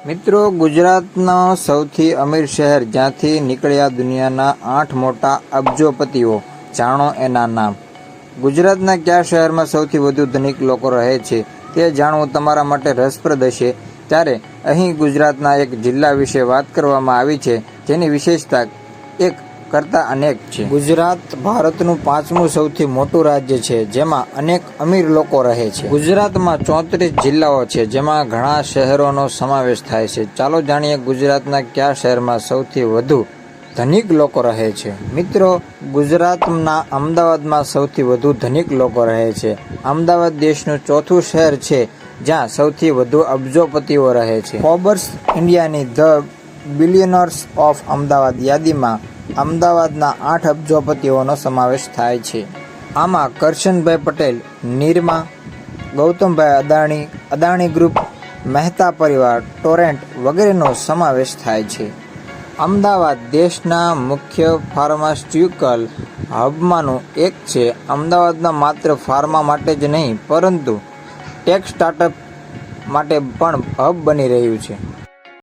મિત્રો, ગુજરાતનો સૌથી અમીર શહેર જ્યાંથી નીકળ્યા દુનિયાના 8 મોટા અબજોપતિઓ, જાણો એના નામ। ગુજરાતના કયા શહેરમાં સૌથી વધુ ધનિક લોકો રહે છે તે જાણવું તમારા માટે રસપ્રદ હશે। ત્યારે અહીં ગુજરાતના એક જિલ્લા વિશે વાત કરવામાં આવી છે જેની વિશેષતા એક કરતાં અનેક છે। ગુજરાત ભારતનું 5મું સૌથી મોટું રાજ્ય છે જેમાં અનેક અમીર લોકો રહે છે। ગુજરાતમાં 34 જિલ્લાઓ છે જેમાં ઘણા શહેરોનો સમાવેશ થાય છે। ચાલો જાણીએ ગુજરાતના કયા શહેરમાં સૌથી વધુ ધનિક લોકો રહે છે। મિત્રો, ગુજરાતના અમદાવાદમાં સૌથી વધુ ધનિક લોકો રહે છે। અમદાવાદ દેશનું 4થું શહેર છે જ્યાં સૌથી વધુ અબજોપતિઓ રહે છે। ફોર્બ્સ ઇન્ડિયાની ધ બિલિયનર્સ ઓફ અમદાવાદ યાદીમાં અમદાવાદના 8 અબજોપતિઓનો સમાવેશ થાય છે। આમાં કરશનભાઈ પટેલ, નિરમા, ગૌતમભાઈ અદાણી, અદાણી ગ્રુપ, મહેતા પરિવાર, ટોરેન્ટ વગેરેનો સમાવેશ થાય છે। અમદાવાદ દેશના મુખ્ય ફાર્માસ્યુટિકલ હબમાંનું એક છે। અમદાવાદના માત્ર ફાર્મા માટે જ નહીં પરંતુ ટેક સ્ટાર્ટઅપ માટે પણ હબ બની રહ્યું છે।